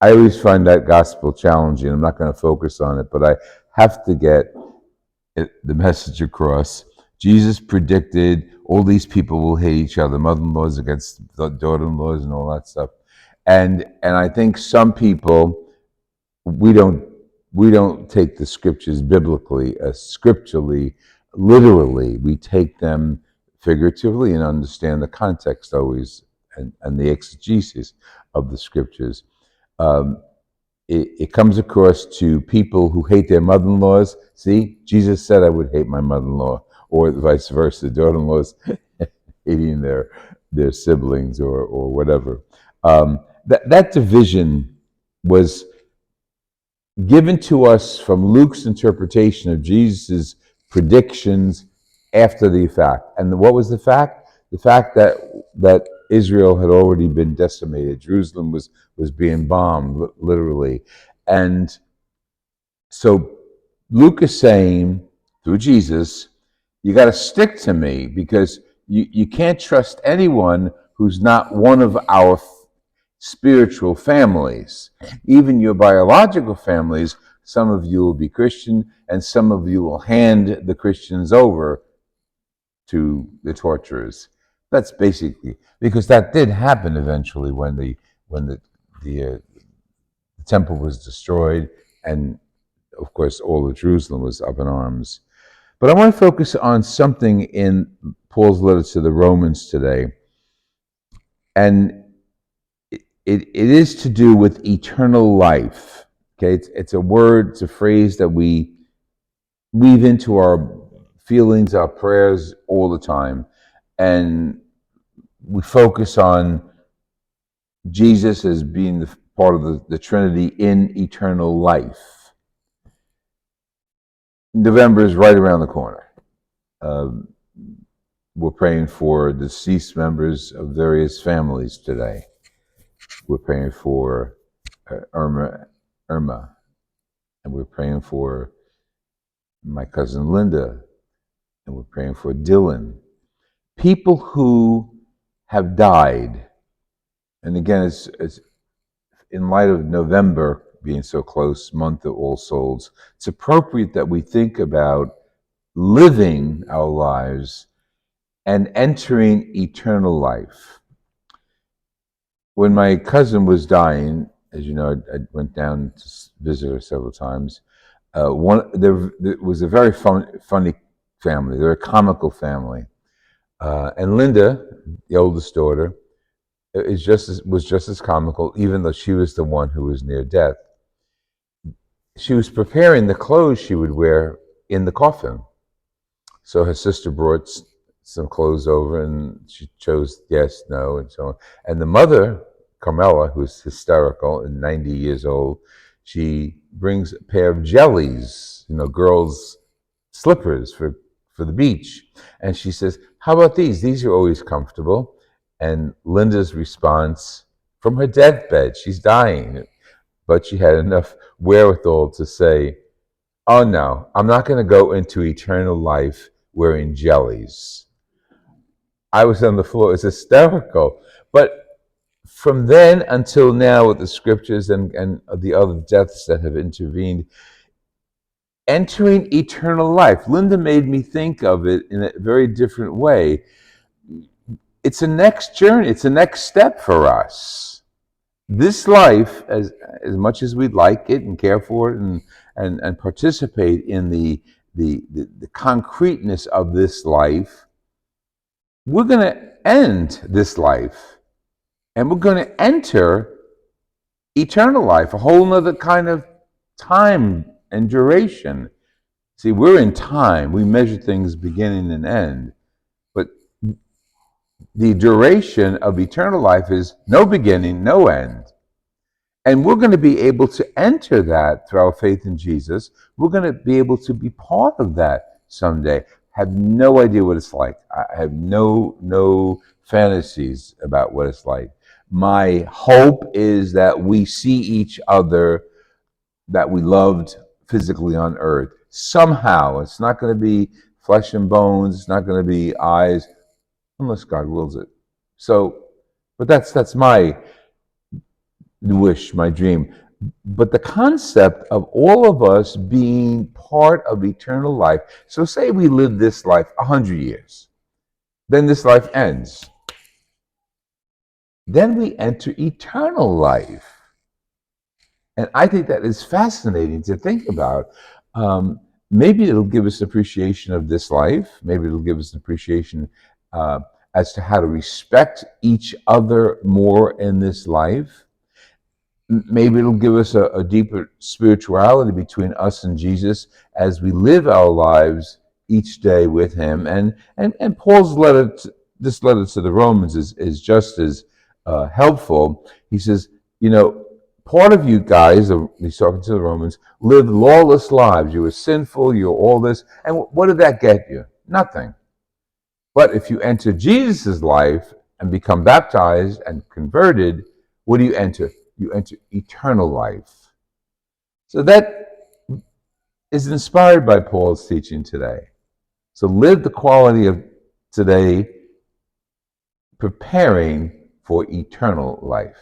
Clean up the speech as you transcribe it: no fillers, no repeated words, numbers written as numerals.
I always find that gospel challenging. I'm not going to focus on it, but I have to get the message across. Jesus predicted all these people will hate each other, mother-in-laws against daughter-in-laws and all that stuff. And I think some people, we don't take the scriptures biblically, scripturally, literally. We take them figuratively and understand the context always and the exegesis of the scriptures. Um, it comes across to people who hate their mother-in-laws. See, Jesus said I would hate my mother-in-law, or vice versa, daughter-in-laws hating their siblings or whatever. That division was given to us from Luke's interpretation of Jesus' predictions after the fact. And what was the fact? The fact that Israel had already been decimated. Jerusalem was being bombed, literally. And so Luke is saying, through Jesus, you got to stick to me, because you can't trust anyone who's not one of our spiritual families. Even your biological families, some of you will be Christian, and some of you will hand the Christians over to the torturers. That's basically, because that did happen eventually when the temple was destroyed, and of course all of Jerusalem was up in arms. But I want to focus on something in Paul's letter to the Romans today, and it is to do with eternal life. Okay, it's a word, it's a phrase that we weave into our feelings, our prayers all the time, and we focus on Jesus as being the part of the Trinity in eternal life. November is right around the corner. We're praying for deceased members of various families today. We're praying for Irma, and we're praying for my cousin Linda, and we're praying for Dylan. People who have died. And again, it's in light of November being so close, month of All Souls, it's appropriate that we think about living our lives and entering eternal life. When my cousin was dying, as you know, I went down to visit her several times. There was a very funny family. They're a comical family. And Linda, the oldest daughter, was just as comical, even though she was the one who was near death. She was preparing the clothes she would wear in the coffin. So her sister brought some clothes over, and she chose yes, no, and so on. And the mother, Carmela, who's hysterical and 90 years old, she brings a pair of jellies, girls' slippers for the beach. And she says, how about these? These are always comfortable. And Linda's response from her deathbed, she's dying, but she had enough wherewithal to say, oh no, I'm not going to go into eternal life wearing jellies. I was on the floor. It was hysterical. But from then until now, with the scriptures and the other deaths that have intervened, entering eternal life, Linda made me think of it in a very different way. It's a next journey. It's a next step for us. This life, as much as we'd like it and care for it and participate in the concreteness of this life, we're going to end this life and we're going to enter eternal life, a whole nother kind of time and duration. See, we're in time. We measure things beginning and end. But the duration of eternal life is no beginning, no end. And we're going to be able to enter that through our faith in Jesus. We're going to be able to be part of that someday. Have no idea what it's like. I have no fantasies about what it's like. My hope is that we see each other that we loved physically on earth. Somehow, it's not going to be flesh and bones. It's not going to be eyes, unless God wills it. So, but that's my wish, my dream. But the concept of all of us being part of eternal life. So say we live this life 100 years, then this life ends. Then we enter eternal life. And I think that is fascinating to think about. Maybe it'll give us appreciation of this life. Maybe it'll give us an appreciation uh, as to how to respect each other more in this life. Maybe it'll give us a deeper spirituality between us and Jesus as we live our lives each day with Him. And Paul's letter, this letter to the Romans is just as helpful. He says, you know, part of you guys, he's talking to the Romans, live lawless lives. You were sinful, you're all this. And what did that get you? Nothing. But if you enter Jesus' life and become baptized and converted, what do you enter? You enter eternal life. So that is inspired by Paul's teaching today. So live the quality of today, preparing for eternal life.